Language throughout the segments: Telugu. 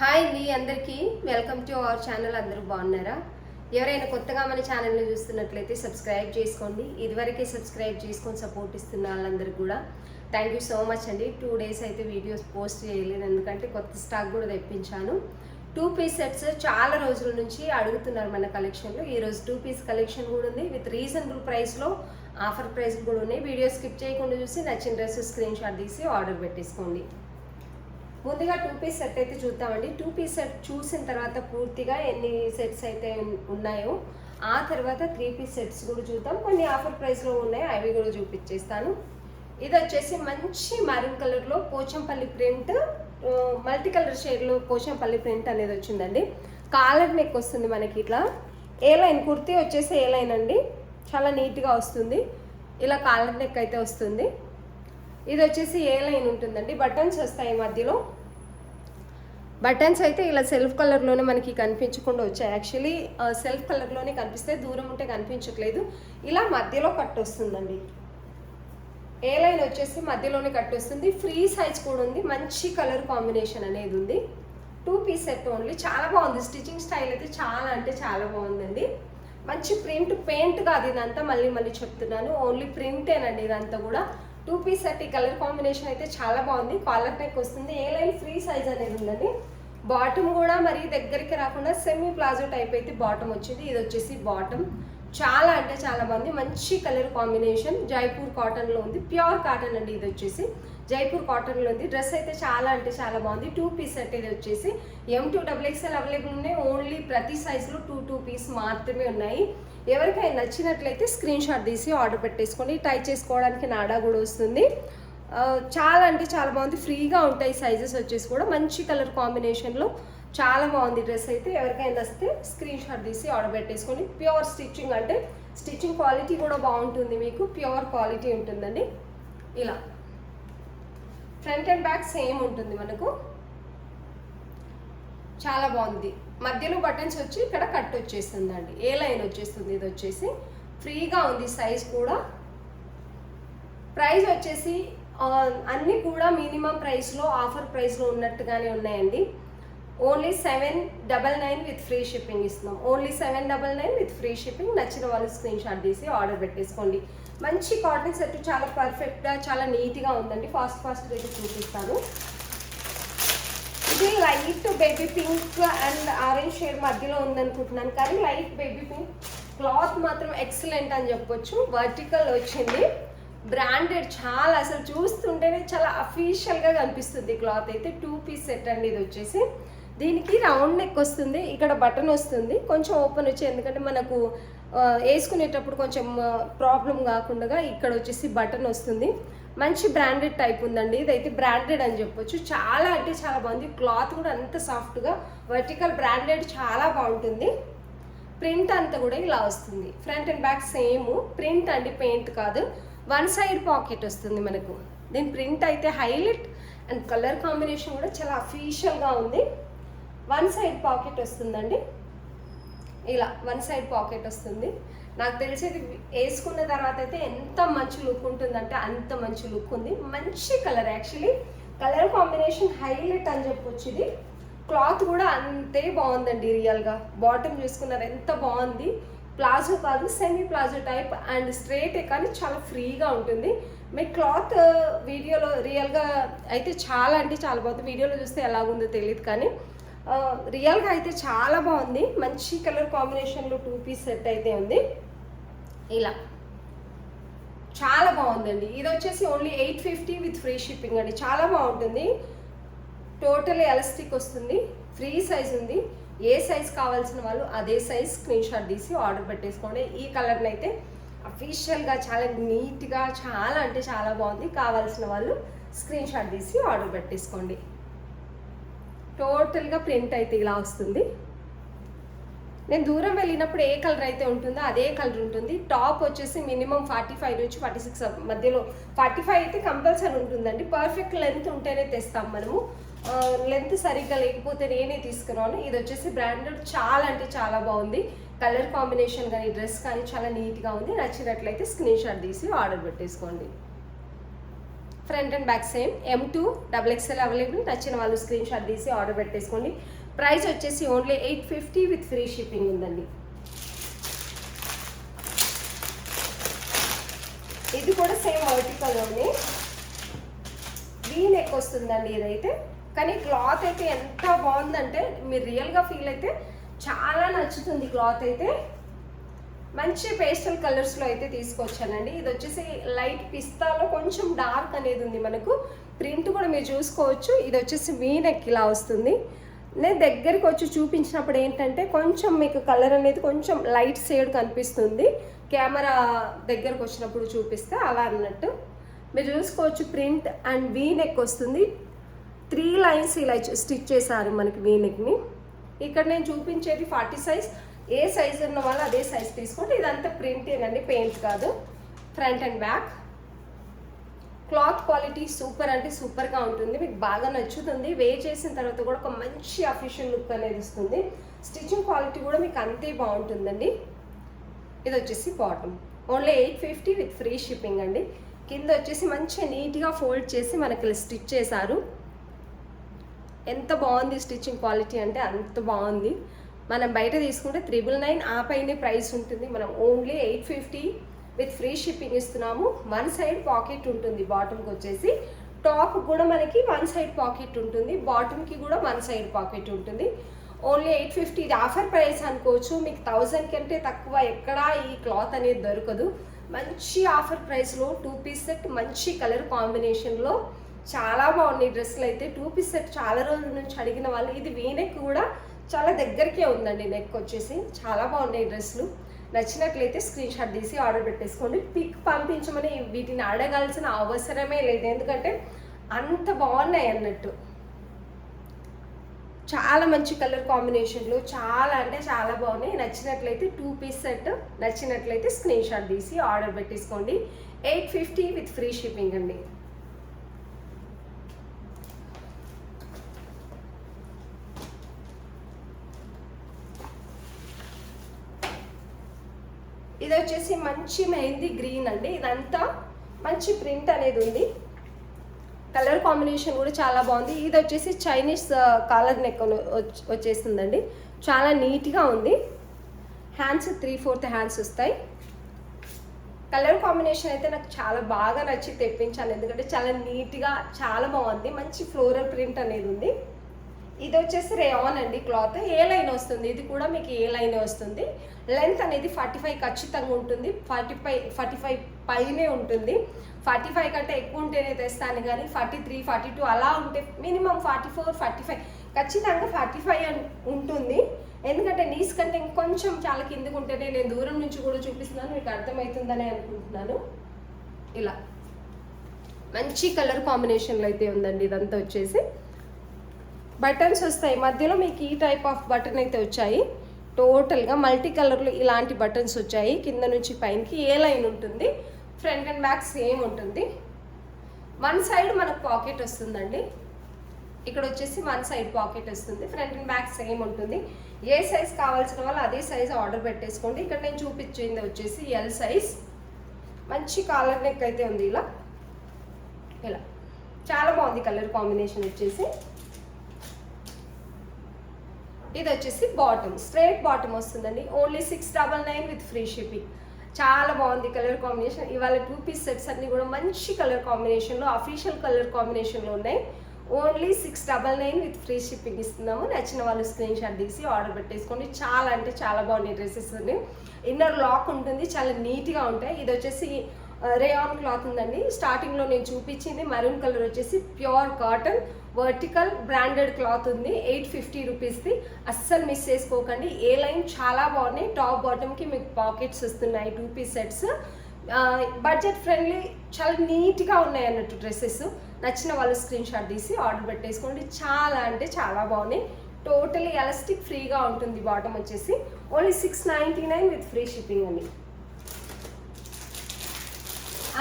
హాయ్ అండి అందరికీ వెల్కమ్ టు అవర్ ఛానల్. అందరూ బాగున్నారా? ఎవరైనా కొత్తగా మన ఛానల్ని చూస్తున్నట్లయితే సబ్స్క్రైబ్ చేసుకోండి. ఇదివరకే సబ్స్క్రైబ్ చేసుకొని సపోర్ట్ ఇస్తున్న వాళ్ళందరికీ కూడా థ్యాంక్ యూ సో మచ్ అండి. 2 days అయితే వీడియోస్ పోస్ట్ చేయలేదు, ఎందుకంటే కొత్త స్టాక్ కూడా తెప్పించాను. 2 piece సెట్స్ చాలా రోజుల నుంచి అడుగుతున్నారు మన కలెక్షన్లో. ఈరోజు 2 piece కలెక్షన్ కూడా ఉంది, విత్ రీజనబుల్ ప్రైస్లో ఆఫర్ ప్రైస్ కూడా ఉన్నాయి. వీడియో స్కిప్ చేయకుండా చూసి నచ్చిన డ్రెస్ స్క్రీన్ షాట్ తీసి ఆర్డర్ పెట్టేసుకోండి. ముందుగా 2 piece సెట్ అయితే చూద్దామండి. 2 piece సెట్ చూసిన తర్వాత పూర్తిగా ఎన్ని సెట్స్ అయితే ఉన్నాయో ఆ తర్వాత 3 piece సెట్స్ కూడా చూద్దాం. కొన్ని ఆఫర్ ప్రైస్లో ఉన్నాయి, అవి కూడా చూపించేస్తాను. ఇది వచ్చేసి మంచి మెరూన్ కలర్లో పోచంపల్లి ప్రింట్, మల్టీ కలర్ షేడ్లో పోచంపల్లి ప్రింట్ అనేది వచ్చిందండి. కాలర్ నెక్ వస్తుంది మనకి. ఇట్లా ఏ లైన్ కుర్తీ వచ్చేసి ఏ లైన్ అండి, చాలా నీట్గా వస్తుంది. ఇలా కాలర్ నెక్ అయితే వస్తుంది. ఇది వచ్చేసి ఏ లైన్ ఉంటుందండి. బటన్స్ వస్తాయి మధ్యలో. బటన్స్ అయితే ఇలా సెల్ఫ్ కలర్లోనే మనకి కనిపించకుండా వచ్చాయి. యాక్చువల్లీ సెల్ఫ్ కలర్లోనే కనిపిస్తే, దూరం ఉంటే కనిపించట్లేదు. ఇలా మధ్యలో కట్ వస్తుందండి. ఏ లైన్ వచ్చేసి మధ్యలోనే కట్ వస్తుంది. ఫ్రీ సైజ్ కూడా ఉంది. మంచి కలర్ కాంబినేషన్ అనేది ఉంది. 2 piece సెట్ ఓన్లీ. చాలా బాగుంది. స్టిచ్చింగ్ స్టైల్ అయితే చాలా అంటే చాలా బాగుందండి. మంచి ప్రింట్, పెయింట్ కాదు ఇదంతా, మళ్ళీ చెప్తున్నాను, ఓన్లీ ప్రింటేనండి ఇదంతా కూడా. 2 piece సెట్. ఈ కలర్ కాంబినేషన్ అయితే చాలా బాగుంది. కాలర్ నెక్ వస్తుంది. ఏ లైన్ ఫ్రీ సైజ్ అనేది ఉందండి. బాటమ్ కూడా మరి దగ్గరికి రాకుండా సెమీ ప్లాజో టైప్ అయితే బాటమ్ వచ్చింది. ఇది వచ్చేసి బాటమ్. చాలా అంటే చాలా బాగుంది. మంచి కలర్ కాంబినేషన్. జైపూర్ కాటన్లో ఉంది. ప్యూర్ కాటన్ అండి. ఇది వచ్చేసి జైపూర్ కాటన్లో ఉంది. డ్రెస్ అయితే చాలా అంటే చాలా బాగుంది. 2 piece సెట్. ఇది వచ్చేసి M2 XXL అవైలబుల్ ఉన్నాయి. ఓన్లీ ప్రతి సైజులో 2 piece మాత్రమే ఉన్నాయి. ఎవరికైనా నచ్చినట్లయితే స్క్రీన్ షాట్ తీసి ఆర్డర్ పెట్టేసుకోండి. టై చేసుకోవడానికి నాడా కూడా వస్తుంది. చాలా అంటే చాలా బాగుంది. ఫ్రీగా ఉంటాయి సైజెస్ వచ్చేసి కూడా. మంచి కలర్ కాంబినేషన్లో చాలా బాగుంది డ్రెస్ అయితే. ఎవరికైనా వస్తే స్క్రీన్ షాట్ తీసి ఆర్డర్ పెట్టేసుకోండి. ప్యూర్ స్టిచ్చింగ్, అంటే స్టిచ్చింగ్ క్వాలిటీ కూడా బాగుంటుంది, మీకు ప్యూర్ క్వాలిటీ ఉంటుందండి. ఇలా ఫ్రంట్ అండ్ బ్యాక్ సేమ్ ఉంటుంది మనకు. చాలా బాగుంది. మధ్యలో బటన్స్ వచ్చి ఇక్కడ కట్ వచ్చేస్తుందండి. ఏ లైన్ వచ్చేస్తుంది. ఇది వచ్చేసి ఫ్రీగా ఉంది. సైజ్ కూడా. ప్రైస్ వచ్చేసి అన్నీ కూడా మినిమం ప్రైస్లో ఆఫర్ ప్రైస్లో ఉన్నట్టుగానే ఉన్నాయండి. ఓన్లీ 799 విత్ ఫ్రీ షిప్పింగ్ ఇస్తున్నాం. Only 799 with free shipping. నచ్చిన వాళ్ళు స్క్రీన్ షాట్ తీసి ఆర్డర్ పెట్టేసుకోండి. మంచి కాటన్ సెట్, చాలా పర్ఫెక్ట్గా చాలా నీట్గా ఉందండి. ఫాస్ట్గా అయితే చూపిస్తాను. ఇది light baby pink and orange shade మధ్యలో ఉందనుకుంటున్నాను, కానీ లైట్ బేబీ పింక్. క్లాత్ మాత్రం ఎక్సలెంట్ అని చెప్పొచ్చు. వర్టికల్ వచ్చింది. బ్రాండెడ్. చాలా అసలు చూస్తుంటేనే చాలా అఫీషియల్గా కనిపిస్తుంది క్లాత్ అయితే. 2 piece సెట్ అండి. ఇది వచ్చేసి దీనికి రౌండ్ నెక్ వస్తుంది. ఇక్కడ బటన్ వస్తుంది. కొంచెం ఓపెన్ వచ్చి, ఎందుకంటే మనకు వేసుకునేటప్పుడు కొంచెం ప్రాబ్లం కాకుండా ఇక్కడ వచ్చేసి బటన్ వస్తుంది. మంచి బ్రాండెడ్ టైప్ ఉందండి. ఇదైతే బ్రాండెడ్ అని చెప్పొచ్చు. చాలా అంటే చాలా బాగుంది. క్లాత్ కూడా అంత సాఫ్ట్గా, వర్టికల్, బ్రాండెడ్, చాలా బాగుంటుంది. ప్రింట్ అంతా కూడా ఇలా వస్తుంది. Front and back same print అండి, పెయింట్ కాదు. 1 side పాకెట్ వస్తుంది మనకు. దీని ప్రింట్ అయితే హైలైట్ అండ్ కలర్ కాంబినేషన్ కూడా చాలా అఫీషియల్గా ఉంది. 1 side పాకెట్ వస్తుందండి. ఇలా 1 side పాకెట్ వస్తుంది. నాకు తెలిసేది వేసుకున్న తర్వాత అయితే ఎంత మంచి లుక్ ఉంటుందంటే అంత మంచి లుక్ ఉంది. మంచి colour. Actually colour combination highlight అని చెప్పొచ్చు. ఇది క్లాత్ కూడా అంతే బాగుందండి. రియల్గా బాటమ్ చూసుకున్నారు ఎంత బాగుంది. ప్లాజో కాదు, సెమీ ప్లాజో టైప్ అండ్ స్ట్రేటే, కానీ చాలా ఫ్రీగా ఉంటుంది. మీ క్లాత్ వీడియోలో రియల్గా అయితే చాలా అంటే చాలా బాగుంది. వీడియోలో చూస్తే ఎలాగుందో తెలియదు, కానీ రియల్గా అయితే చాలా బాగుంది. మంచి కలర్ కాంబినేషన్లో 2 piece సెట్ అయితే ఉంది. ఇలా చాలా బాగుందండి. ఇది వచ్చేసి ఓన్లీ 850 విత్ ఫ్రీ షిప్పింగ్ అండి. చాలా బాగుంటుంది. టోటల్ ఎలాస్టిక్ వస్తుంది. ఫ్రీ సైజ్ ఉంది. ఏ సైజ్ కావాల్సిన వాళ్ళు అదే సైజ్ స్క్రీన్ షాట్ తీసి ఆర్డర్ పెట్టేసుకోండి. ఈ కలర్ని అయితే అఫీషియల్గా చాలా నీట్గా చాలా అంటే చాలా బాగుంది. కావాల్సిన వాళ్ళు స్క్రీన్ షాట్ తీసి ఆర్డర్ పెట్టేసుకోండి. టోటల్గా ప్రింట్ అయితే ఇలా వస్తుంది. నేను దూరం వెళ్ళినప్పుడు ఏ కలర్ అయితే ఉంటుందో అదే కలర్ ఉంటుంది. టాప్ వచ్చేసి మినిమం 45 నుంచి 46 మధ్యలో. 45 అయితే కంపల్సరీ ఉంటుందండి. పర్ఫెక్ట్ లెంత్ ఉంటేనే తెస్తాం మనము. లెంత్ సరిగ్గా లేకపోతే నేనే తీసుకురాను. ఇది వచ్చేసి బ్రాండెడ్. చాలా అంటే చాలా బాగుంది. కలర్ కాంబినేషన్ కానీ డ్రెస్ కానీ చాలా నీట్గా ఉంది. నచ్చినట్లయితే స్క్రీన్ షాట్ తీసి ఆర్డర్ పెట్టేసుకోండి. Front and back same M2 XXL available. నచ్చిన వాళ్ళు స్క్రీన్ షాట్ తీసి ఆర్డర్ పెట్టేసుకోండి. ప్రైస్ వచ్చేసి ఓన్లీ 850 విత్ ఫ్రీ షిప్పింగ్ ఉందండి. ఇది కూడా సేమ్ వర్టికల్లోనే వీ నెక్ వస్తుందండి ఇదైతే. కానీ క్లాత్ అయితే ఎంత బాగుందంటే మీరు రియల్గా ఫీల్ అయితే చాలా నచ్చుతుంది. క్లాత్ అయితే మంచి పేస్టల్ కలర్స్లో అయితే తీసుకొచ్చానండి. ఇది వచ్చేసి లైట్ పిస్తాలో కొంచెం డార్క్ అనేది ఉంది. మనకు ప్రింట్ కూడా మీరు చూసుకోవచ్చు. ఇది వచ్చేసి వీ నెక్ ఇలా వస్తుంది. నేను దగ్గరికి వచ్చి చూపించినప్పుడు ఏంటంటే కొంచెం మీకు కలర్ అనేది కొంచెం లైట్ షేడ్ కనిపిస్తుంది. కెమెరా దగ్గరకు వచ్చినప్పుడు చూపిస్తే అలా అన్నట్టు మీరు చూసుకోవచ్చు. ప్రింట్ అండ్ వీ నెక్ వస్తుంది. 3 లైన్స్ ఇలా స్టిచ్ చేశారు మనకి వీ నెక్ని. ఇక్కడ నేను చూపించేది 40 సైజ్. ఏ సైజ్ ఉన్న వాళ్ళు అదే సైజ్ తీసుకోండి. ఇదంతా ప్రింటేనండి, పెయింట్ కాదు. Front and back cloth quality super అంటే సూపర్గా ఉంటుంది. మీకు బాగా నచ్చుతుంది. వేర్ చేసిన తర్వాత కూడా ఒక మంచి అఫీషియల్ లుక్ అనేది ఇస్తుంది. స్టిచ్చింగ్ క్వాలిటీ కూడా మీకు అంతే బాగుంటుందండి. ఇది వచ్చేసి bottom only 850 with free shipping అండి. కింద వచ్చేసి మంచిగా నీట్గా ఫోల్డ్ చేసి మనకి స్టిచ్ చేశారు. ఎంత బాగుంది స్టిచ్చింగ్ క్వాలిటీ అంటే అంత బాగుంది. మనం బయట తీసుకుంటే 999 ఆ పైనే ప్రైస్ ఉంటుంది. మనం ఓన్లీ 850 విత్ ఫ్రీ షిప్పింగ్ ఇస్తున్నాము. 1 సైడ్ పాకెట్ ఉంటుంది బాటమ్కి వచ్చేసి. టాప్ కూడా మనకి 1 సైడ్ పాకెట్ ఉంటుంది. బాటమ్కి కూడా 1 సైడ్ పాకెట్ ఉంటుంది. ఓన్లీ 850. ఇది ఆఫర్ ప్రైస్ అనుకోవచ్చు. మీకు 1000 కంటే తక్కువ ఎక్కడా ఈ క్లాత్ అనేది దొరకదు. మంచి ఆఫర్ ప్రైస్లో 2 పీస్ సెట్ మంచి కలర్ కాంబినేషన్లో చాలా బాగున్నాయి డ్రెస్సులు అయితే. 2 పీస్ సెట్ చాలా రోజుల నుంచి అడిగిన వాళ్ళు. ఇది వీ నెక్ కూడా చాలా దగ్గరికే ఉందండి. నెక్ వచ్చేసి చాలా బాగున్నాయి డ్రెస్సులు. నచ్చినట్లయితే స్క్రీన్ షాట్ తీసి ఆర్డర్ పెట్టేసుకోండి. పిక్ పంపించమని వీటిని అడగాల్సిన అవసరమే లేదు, ఎందుకంటే అంత బాగున్నాయి అన్నట్టు. చాలా మంచి కలర్ కాంబినేషన్లు చాలా అంటే చాలా బాగున్నాయి. నచ్చినట్లయితే 2 పీస్ సెట్ నచ్చినట్లయితే స్క్రీన్ షాట్ తీసి ఆర్డర్ పెట్టేసుకోండి. 850 విత్ ఫ్రీ షిప్పింగ్ అండి. ఇది వచ్చేసి మంచి మెహందీ గ్రీన్ అండి. ఇదంతా మంచి ప్రింట్ అనేది ఉంది. కలర్ కాంబినేషన్ కూడా చాలా బాగుంది. ఇది వచ్చేసి చైనీస్ కాలర్ నెక్ వచ్చేస్తుందండి. చాలా నీట్గా ఉంది. హ్యాండ్స్ 3/4 హ్యాండ్స్ వస్తాయి. కలర్ కాంబినేషన్ అయితే నాకు చాలా బాగా నచ్చి తెప్పించాను, ఎందుకంటే చాలా నీట్గా చాలా బాగుంది. మంచి ఫ్లోరల్ ప్రింట్ అనేది ఉంది. ఇది వచ్చేసి రేయాన్ అండి. క్లాత్ ఏ లైన్ వస్తుంది. ఇది కూడా మీకు ఏ లైన్ వస్తుంది. లెంత్ అనేది 45 ఖచ్చితంగా ఉంటుంది. 45 పైనే ఉంటుంది. 45 కంటే ఎక్కువ ఉంటేనే తెస్తాను, కానీ 43, 42 అలా ఉంటే మినిమం 44, 45 ఖచ్చితంగా 45 ఉంటుంది. ఎందుకంటే నీస్ కంటే ఇంకొంచెం చాలా కిందకు ఉంటేనే, నేను దూరం నుంచి కూడా చూపిస్తున్నాను, మీకు అర్థమవుతుందని అనుకుంటున్నాను. ఇలా మంచి కలర్ కాంబినేషన్లో అయితే ఉందండి. ఇదంతా వచ్చేసి బటన్స్ వస్తాయి మధ్యలో. మీకు ఈ టైప్ ఆఫ్ బటన్ అయితే వచ్చాయి. టోటల్గా మల్టీ కలర్లో ఇలాంటి బటన్స్ వచ్చాయి. కింద నుంచి పైనకి ఏ లైన్ ఉంటుంది. ఫ్రంట్ అండ్ బ్యాక్ సేమ్ ఉంటుంది. 1 సైడ్ మనకు పాకెట్ వస్తుందండి. ఇక్కడ వచ్చేసి 1 సైడ్ పాకెట్ వస్తుంది. ఫ్రంట్ అండ్ బ్యాక్ సేమ్ ఉంటుంది. ఏ సైజ్ కావాల్సిన వాళ్ళు అదే సైజ్ ఆర్డర్ పెట్టేసుకోండి. ఇక్కడ నేను చూపించింది వచ్చేసి ఎల్ సైజ్. మంచి కాలర్ నెక్ అయితే ఉంది. ఇలా ఇలా చాలా బాగుంది కలర్ కాంబినేషన్ వచ్చేసి. ఇది వచ్చేసి బాటమ్, స్ట్రైట్ బాటమ్ వస్తుందండి. Only 699 with free shipping. చాలా బాగుంది కలర్ కాంబినేషన్. ఇవాళ 2 పీస్ సెట్స్ అన్ని కూడా మంచి కలర్ కాంబినేషన్లో, అఫీషియల్ కలర్ కాంబినేషన్లో ఉన్నాయి. ఓన్లీ 699 విత్ ఫ్రీ షిప్పింగ్ ఇస్తున్నాము. నచ్చిన వాళ్ళు స్క్రీన్ షాట్ తీసి ఆర్డర్ పెట్టేసుకోండి. చాలా అంటే చాలా బాగున్నాయి డ్రెస్సెస్ అండి. ఇన్నర్ లాక్ ఉంటుంది, చాలా నీట్గా ఉంటాయి. ఇది వచ్చేసి రేయాన్ క్లాత్ ఉందండి. స్టార్టింగ్లో నేను చూపించింది మరూన్ కలర్ వచ్చేసి pure cotton vertical branded cloth ఉంది. 850 రూపీస్ది. అస్సలు మిస్ చేసుకోకండి. ఏ లైన్ చాలా బాగున్నాయి. టాప్ బాటమ్కి మీకు పాకెట్స్ వస్తున్నాయి. 2 పీస్ సెట్స్ బడ్జెట్ ఫ్రెండ్లీ, చాలా నీట్గా ఉన్నాయి అన్నట్టు డ్రెస్సెస్. నచ్చిన వాళ్ళు స్క్రీన్ షాట్ తీసి ఆర్డర్ పెట్టేసుకోండి. చాలా అంటే చాలా బాగున్నాయి. టోటలీ ఎలాస్టిక్ ఫ్రీగా ఉంటుంది. బాటమ్ వచ్చేసి ఓన్లీ 699 విత్ ఫ్రీ షిప్పింగ్ అండి.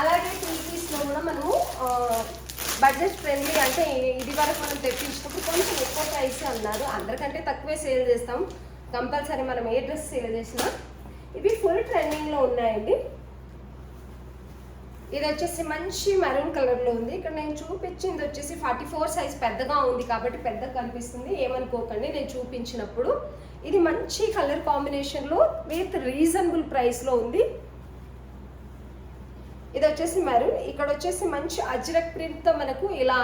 అలాగే 3 పీస్లో కూడా మనము బడ్జెట్ ఫ్రెండ్లీ, అంటే ఇది వరకు మనం తెప్పించినప్పుడు కొంచెం ఎక్కువ ప్రైస్ అన్నారు. అందరికంటే తక్కువే సేల్ చేస్తాం కంపల్సరీ, మనం ఏ డ్రెస్ సేల్ చేసినా. ఇవి ఫుల్ ట్రెండింగ్లో ఉన్నాయండి. ఇది వచ్చేసి మంచి మెరూన్ కలర్లో ఉంది. ఇక్కడ నేను చూపించింది వచ్చేసి 44 సైజ్ పెద్దగా ఉంది కాబట్టి పెద్దగా కనిపిస్తుంది, ఏమనుకోకండి నేను చూపించినప్పుడు. ఇది మంచి కలర్ కాంబినేషన్లో విత్ రీజనబుల్ ప్రైస్లో ఉంది. ఇది వచ్చేసి మెరూన్, ఇక్కడ వచ్చేసి మంచి అజ్రక్ ప్రింట్తో మనకు ఇలా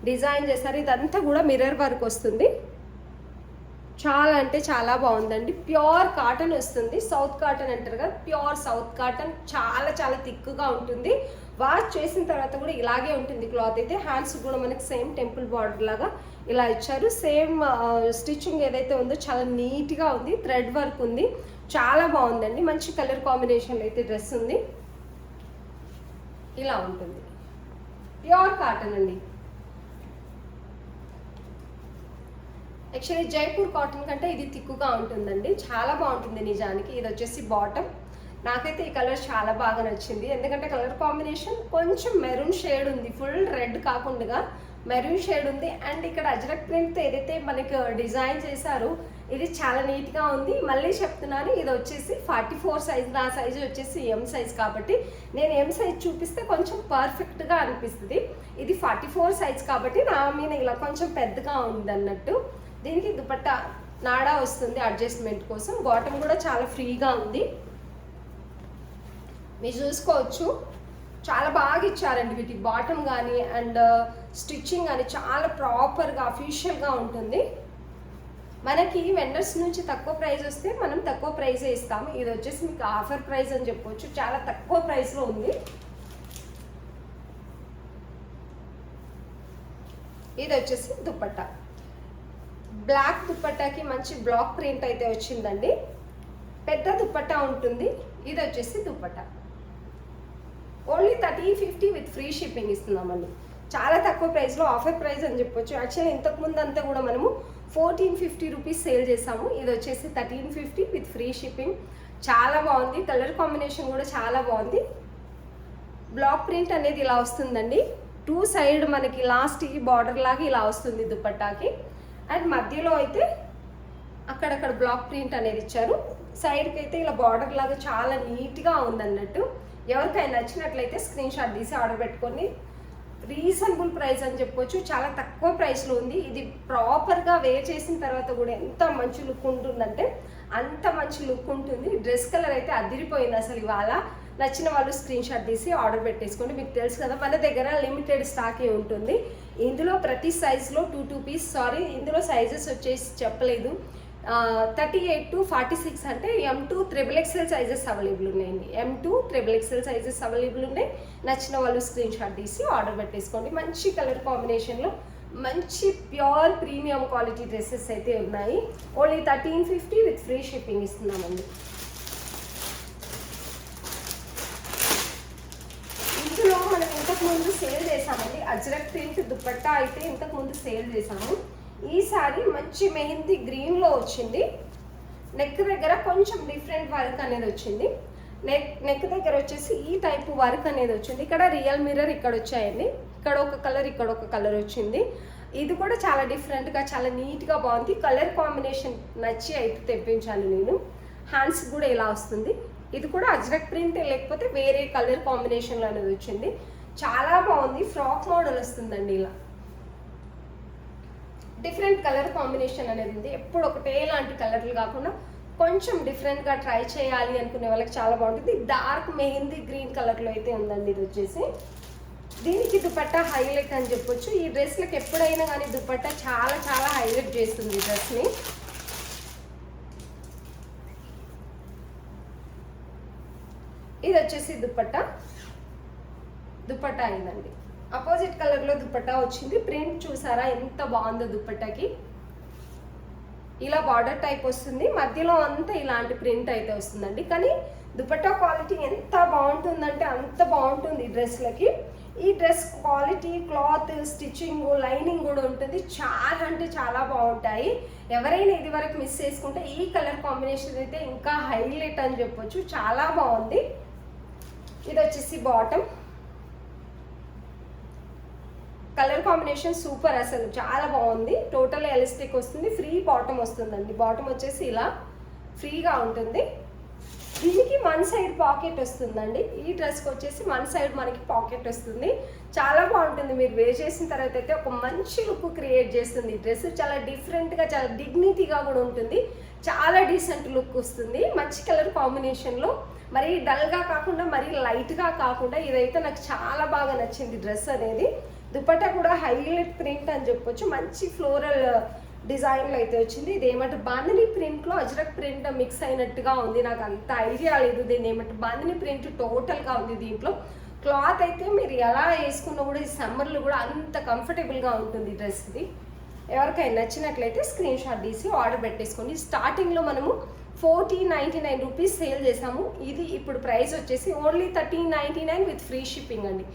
డిజైన్ చేస్తారు. ఇదంతా కూడా మిర్రర్ వర్క్ వస్తుంది. చాలా అంటే చాలా బాగుందండి. ప్యూర్ కాటన్ వస్తుంది, సౌత్ కాటన్ అంటారు కదా, ప్యూర్ సౌత్ కాటన్. చాలా చాలా థిక్గా ఉంటుంది. వాష్ చేసిన తర్వాత కూడా ఇలాగే ఉంటుంది క్లాత్ అయితే. హ్యాండ్స్ కూడా మనకి సేమ్ టెంపుల్ బార్డర్ లాగా ఇలా ఇచ్చారు. సేమ్ స్టిచ్చింగ్ ఏదైతే ఉందో చాలా నీట్గా ఉంది, థ్రెడ్ వర్క్ ఉంది, చాలా బాగుందండి. మంచి కలర్ కాంబినేషన్లో అయితే డ్రెస్ ఉంది. ఇలా ఉంటుంది, ప్యూర్ కాటన్ అండి. యాక్చువల్లీ జైపూర్ కాటన్ కంటే ఇది థిక్గా ఉంటుందండి, చాలా బాగుంటుంది నిజానికి. ఇది వచ్చేసి బాటమ్. నాకైతే ఈ కలర్ చాలా బాగా నచ్చింది, ఎందుకంటే కలర్ కాంబినేషన్ కొంచెం మెరూన్ షేడ్ ఉంది, ఫుల్ రెడ్ కాకుండా మెరూన్ షేడ్ ఉంది. అండ్ ఇక్కడ అజ్రక్ ప్రింట్తో ఏదైతే మనకి డిజైన్ చేశారో ఇది చాలా నీట్గా ఉంది. మళ్ళీ చెప్తున్నాను, ఇది వచ్చేసి 44 సైజ్, నా సైజు వచ్చేసి ఎం సైజ్ కాబట్టి నేను ఎం సైజ్ చూపిస్తే కొంచెం పర్ఫెక్ట్గా అనిపిస్తుంది. ఇది 44 సైజ్ కాబట్టి నా మీద ఇలా కొంచెం పెద్దగా ఉంది అన్నట్టు. దీనికి దుపట్టా నాడా వస్తుంది అడ్జస్ట్మెంట్ కోసం. బాటమ్ కూడా చాలా ఫ్రీగా ఉంది, మీరు చూసుకోవచ్చు. చాలా బాగా ఇచ్చారండి వీటికి బాటమ్ కానీ అండ్ స్టిచ్చింగ్ కానీ చాలా ప్రాపర్గా అఫీషియల్గా ఉంటుంది. మనకి వెండర్స్ నుంచి తక్కువ ప్రైస్ వస్తే మనం తక్కువ ప్రైసే ఇస్తాము. ఇది వచ్చేసి మీకు ఆఫర్ ప్రైస్ అని చెప్పొచ్చు, చాలా తక్కువ ప్రైస్లో ఉంది. ఇది వచ్చేసి దుపట్టా, బ్లాక్ దుపట్టాకి మంచి బ్లాక్ ప్రింట్ అయితే వచ్చిందండి. పెద్ద దుపట్టా ఉంటుంది. ఇది వచ్చేసి dupatta only 1350 with free shipping ఇస్తున్నామండి. చాలా తక్కువ ప్రైస్లో, ఆఫర్ ప్రైస్ అని చెప్పొచ్చు. యాక్చువల్లీ ఇంతకుముందు అంతా కూడా మనము 1450 రూపీస్ సేల్ చేసాము. ఇది వచ్చేసి 1350 విత్ ఫ్రీ షిప్పింగ్. చాలా బాగుంది, కలర్ కాంబినేషన్ కూడా చాలా బాగుంది. బ్లాక్ ప్రింట్ అనేది ఇలా వస్తుందండి. 2 సైడ్ మనకి లాస్ట్ ఈ బార్డర్ లాగా ఇలా వస్తుంది దుపట్టాకి. అండ్ మధ్యలో అయితే అక్కడక్కడ బ్లాక్ ప్రింట్ అనేది ఇచ్చారు. సైడ్కి అయితే ఇలా బార్డర్ లాగా చాలా నీట్గా ఉందన్నట్టు. ఎవరికైనా నచ్చినట్లయితే స్క్రీన్ షాట్ తీసి ఆర్డర్ పెట్టుకొని. రీజనబుల్ ప్రైస్ అని చెప్పొచ్చు, చాలా తక్కువ ప్రైస్లో ఉంది. ఇది ప్రాపర్గా వేర్ చేసిన తర్వాత కూడా ఎంత మంచి లుక్ ఉంటుందంటే అంత మంచి లుక్ ఉంటుంది. డ్రెస్ కలర్ అయితే అదిరిపోయింది అసలు ఇవాళ. నచ్చిన వాళ్ళు స్క్రీన్ షాట్ తీసి ఆర్డర్ పెట్టేసుకోండి. మీకు తెలుసు కదా మన దగ్గర లిమిటెడ్ స్టాకే ఉంటుంది. ఇందులో ప్రతి సైజులో 2 పీస్, సారీ ఇందులో సైజెస్ వచ్చేసి చెప్పలేదు. 38 to 46 అంటే M2 XXL సైజెస్ అవైలబుల్ ఉన్నాయండి. M2 XXL సైజెస్ అవైలబుల్ ఉన్నాయి. నచ్చిన వాళ్ళు స్క్రీన్ షాట్ తీసి ఆర్డర్ పెట్టేసుకోండి. మంచి కలర్ కాంబినేషన్లో మంచి ప్యూర్ ప్రీమియం క్వాలిటీ డ్రెస్సెస్ అయితే ఉన్నాయి. ఓన్లీ 1350 విత్ ఫ్రీ షిప్పింగ్ ఇస్తున్నామండి. ఇందులో మనం ఇంతకుముందు సేల్ చేసామండి, అజ్రక్ ప్రింట్ దుపట్టా అయితే ఇంతకుముందు సేల్ చేసాము. ఈసారి మంచి మెహందీ గ్రీన్లో వచ్చింది. నెక్ దగ్గర కొంచెం డిఫరెంట్ వర్క్ అనేది వచ్చింది. నెక్ దగ్గర వచ్చేసి ఈ టైప్ వర్క్ అనేది వచ్చింది. ఇక్కడ రియల్ మిర్రర్ ఇక్కడ వచ్చాయండి. ఇక్కడ ఒక కలర్, ఇక్కడ ఒక కలర్ వచ్చింది. ఇది కూడా చాలా డిఫరెంట్గా చాలా నీట్గా బాగుంది. కలర్ కాంబినేషన్ నచ్చి అయితే తెప్పించాను నేను. హ్యాండ్స్ కూడా ఇలా వస్తుంది. ఇది కూడా అజ్రక్ ప్రింట్ లేకపోతే వేరే కలర్ కాంబినేషన్లో అనేది వచ్చింది. చాలా బాగుంది. ఫ్రాక్ మోడల్ వస్తుందండి ఇలా. డిఫరెంట్ కలర్ కాంబినేషన్ అనేది ఉంది. ఎప్పుడు ఒకటే లాంటి కలర్లు కాకుండా కొంచెం డిఫరెంట్గా ట్రై చేయాలి అనుకునే వాళ్ళకి చాలా బాగుంటుంది. డార్క్ మెహందీ గ్రీన్ కలర్లో అయితే ఉందండి ఇది వచ్చేసి. దీనికి దుపట్టా హైలైట్ అని చెప్పొచ్చు. ఈ డ్రెస్లకు ఎప్పుడైనా కానీ దుపట్టా చాలా చాలా హైలైట్ చేస్తుంది ఈ డ్రెస్ని. ఇది వచ్చేసి దుపట్టా అయిందండి. అపోజిట్ కలర్లో దుపట్టా వచ్చింది. ప్రింట్ చూసారా ఎంత బాగుందో దుపట్టాకి. ఇలా బార్డర్ టైప్ వస్తుంది, మధ్యలో అంతా ఇలాంటి ప్రింట్ అయితే వస్తుందండి. కానీ దుపట్టా క్వాలిటీ ఎంత బాగుంటుందంటే అంత బాగుంటుంది ఈ డ్రెస్లకి. ఈ dress quality, cloth, stitching, lining కూడా ఉంటుంది. చాలా అంటే చాలా బాగుంటాయి. ఎవరైనా ఇది వరకు మిస్ చేసుకుంటే ఈ కలర్ కాంబినేషన్ అయితే ఇంకా హైలైట్ అని చెప్పొచ్చు. చాలా బాగుంది. ఇది వచ్చేసి బాటమ్. కలర్ కాంబినేషన్ సూపర్, అసలు చాలా బాగుంది. టోటల్ ఎలాస్టిక్ వస్తుంది, ఫ్రీ బాటమ్ వస్తుందండి. బాటమ్ వచ్చేసి ఇలా ఫ్రీగా ఉంటుంది. దీనికి వన్ సైడ్ పాకెట్ వస్తుందండి. ఈ డ్రెస్కి వచ్చేసి వన్ సైడ్ మనకి పాకెట్ వస్తుంది. చాలా బాగుంటుంది. మీరు వేర్ చేసిన తర్వాత అయితే ఒక మంచి లుక్ క్రియేట్ చేస్తుంది. డ్రెస్ చాలా డిఫరెంట్గా, చాలా డిగ్నిటీగా కూడా ఉంటుంది. చాలా డీసెంట్ లుక్ వస్తుంది. మంచి కలర్ కాంబినేషన్లో, మరీ డల్గా కాకుండా మరీ లైట్గా కాకుండా, ఇదైతే నాకు చాలా బాగా నచ్చింది డ్రెస్ అనేది. దుపట్టా కూడా హైలైట్ ప్రింట్ అని చెప్పొచ్చు. మంచి ఫ్లోరల్ డిజైన్లో అయితే వచ్చింది. ఇది ఏమంటే బాందిని ప్రింట్లో అజ్రక్ ప్రింట్ మిక్స్ అయినట్టుగా ఉంది. నాకు అంత ఐడియా లేదు దీన్ని ఏమంటే. బాందిని ప్రింట్ టోటల్గా ఉంది దీంట్లో. క్లాత్ అయితే మీరు ఎలా వేసుకున్నా కూడా ఈ సమ్మర్లో కూడా అంత కంఫర్టబుల్గా ఉంటుంది డ్రెస్ ఇది. ఎవరికైనా నచ్చినట్లయితే స్క్రీన్ షాట్ తీసి ఆర్డర్ పెట్టేసుకోండి. స్టార్టింగ్లో మనము 1499 రూపీస్ సేల్ చేసాము. ఇది ఇప్పుడు ప్రైస్ వచ్చేసి ఓన్లీ 1399 విత్ ఫ్రీ షిప్పింగ్ అండి.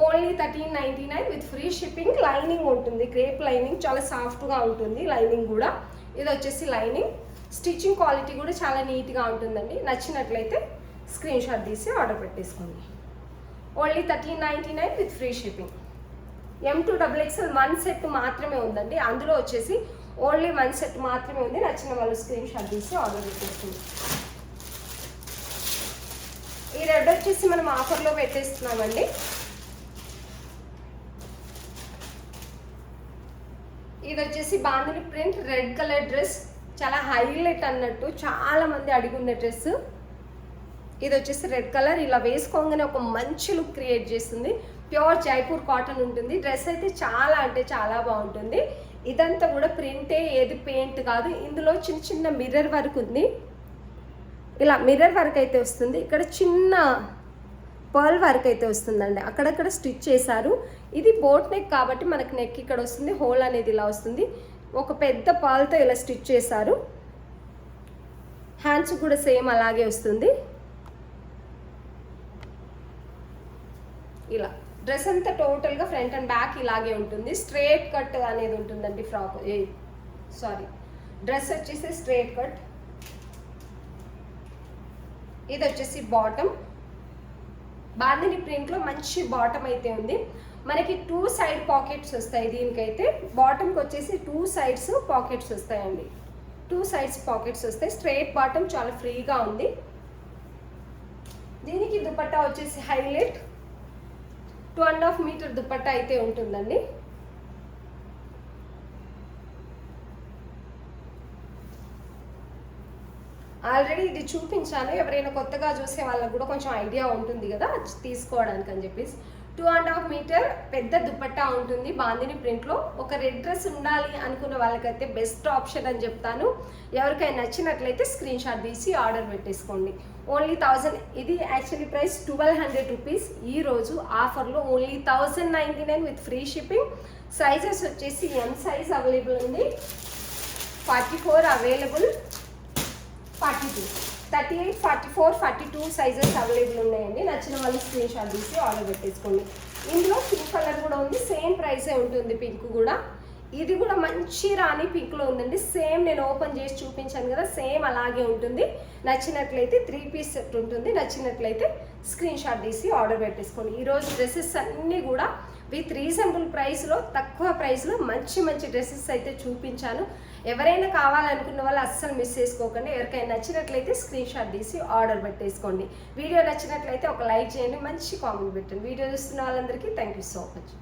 Only 1399 with free shipping. Lining ఉంటుంది, క్రేప్ లైనింగ్, చాలా సాఫ్ట్గా ఉంటుంది లైనింగ్ కూడా. ఇది వచ్చేసి లైనింగ్. స్టిచ్చింగ్ క్వాలిటీ కూడా చాలా నీట్గా ఉంటుందండి. నచ్చినట్లయితే స్క్రీన్ షాట్ తీసి ఆర్డర్ పెట్టేసుకోండి. Only 1399 with free shipping. M2XXL 1 set మాత్రమే ఉందండి. అందులో వచ్చేసి ఓన్లీ 1 సెట్ మాత్రమే ఉంది. నచ్చిన వాళ్ళు స్క్రీన్ షాట్ తీసి ఆర్డర్ పెట్టేసుకోండి. ఈ రెడ్ వచ్చేసి మనం ఆఫర్లో పెట్టేస్తున్నామండి. ఇది వచ్చేసి bandhani print red colour dress, చాలా హైలైట్ అన్నట్టు చాలా మంది అడిగున్న డ్రెస్. ఇది వచ్చేసి రెడ్ కలర్. ఇలా వేసుకోగానే ఒక మంచి లుక్ క్రియేట్ చేస్తుంది. ప్యూర్ జైపూర్ కాటన్ ఉంటుంది. డ్రెస్ అయితే చాలా అంటే చాలా బాగుంటుంది. ఇదంతా కూడా ప్రింటే, ఏది పెయింట్ కాదు. ఇందులో చిన్న చిన్న మిర్రర్ వర్క్ ఉంది. ఇలా మిర్రర్ వర్క్ అయితే వస్తుంది. ఇక్కడ చిన్న పర్ల్ వర్క్ అయితే వస్తుందండి. అక్కడక్కడ స్టిచ్ చేశారు. ఇది బోట్ నెక్ కాబట్టి మనకి నెక్ ఇక్కడ వస్తుంది. హోల్ అనేది ఇలా వస్తుంది. ఒక పెద్ద పర్ల్తో ఇలా స్టిచ్ చేశారు. హ్యాండ్స్ కూడా సేమ్ అలాగే వస్తుంది. ఇలా డ్రెస్ అంతా టోటల్గా ఫ్రంట్ అండ్ బ్యాక్ ఇలాగే ఉంటుంది. స్ట్రేట్ కట్ అనేది ఉంటుందండి ఫ్రాక్. డ్రెస్ వచ్చేసి స్ట్రేట్ కట్. ఇది వచ్చేసి బాటమ్. బాందిని ప్రింట్లో మంచి బాటమ్ అయితే ఉంది. మనకి 2 సైడ్ పాకెట్స్ వస్తాయి. దీనికైతే బాటమ్కి వచ్చేసి 2 సైడ్స్ పాకెట్స్ వస్తాయండి. 2 సైడ్స్ పాకెట్స్ వస్తాయి. స్ట్రేట్ బాటమ్ చాలా ఫ్రీగా ఉంది. దీనికి దుపట్టా వచ్చేసి హైలైట్ 2.5 మీటర్ దుపట్టా అయితే ఉంటుందండి. ఆల్రెడీ ఇది చూపించాను. ఎవరైనా కొత్తగా చూసే వాళ్ళకు కూడా కొంచెం ఐడియా ఉంటుంది కదా తీసుకోవడానికి అని చెప్పేసి. 2.5 మీటర్ పెద్ద దుపట్టా ఉంటుంది బాందిని ప్రింట్లో. ఒక రెడ్ డ్రెస్ ఉండాలి అనుకున్న వాళ్ళకైతే బెస్ట్ ఆప్షన్ అని చెప్తాను. ఎవరికైనా నచ్చినట్లయితే స్క్రీన్ షాట్ తీసి ఆర్డర్ పెట్టేసుకోండి. ఓన్లీ 1000. ఇది యాక్చువల్లీ ప్రైస్ 1200 రూపీస్. ఈరోజు ఆఫర్లో only 1099 with free shipping. Sizes వచ్చేసి M సైజ్ అవైలబుల్ ఉంది, 44 అవైలబుల్, 42, 38, 44, 42 సైజెస్ అవైలబుల్ ఉన్నాయండి. నచ్చిన వాళ్ళు స్క్రీన్ షాట్ తీసి ఆర్డర్ పెట్టేసుకోండి. ఇందులో పింక్ కలర్ కూడా ఉంది. సేమ్ ప్రైసే ఉంటుంది పింక్ కూడా. ఇది కూడా మంచి రాణి పింక్లో ఉందండి. సేమ్ నేను ఓపెన్ చేసి చూపించాను కదా, సేమ్ అలాగే ఉంటుంది. నచ్చినట్లయితే 3 పీస్ సెట్ ఉంటుంది. నచ్చినట్లయితే స్క్రీన్ షాట్ తీసి ఆర్డర్ పెట్టేసుకోండి. ఈరోజు డ్రెస్సెస్ అన్నీ కూడా విత్ రీజనబుల్ ప్రైస్లో, తక్కువ ప్రైస్లో మంచి మంచి డ్రెస్సెస్ అయితే చూపించాను. ఎవరైనా కావాలనుకున్న వాళ్ళు అస్సలు మిస్ చేసుకోకండి. ఎవరికైనా నచ్చినట్లయితే స్క్రీన్ షాట్ తీసి ఆర్డర్ పెట్టేసుకోండి. వీడియో నచ్చినట్లయితే ఒక లైక్ చేయండి, మంచి కామెంట్ పెట్టండి. వీడియో చూస్తున్న వాళ్ళందరికీ థ్యాంక్ యూ సో మచ్.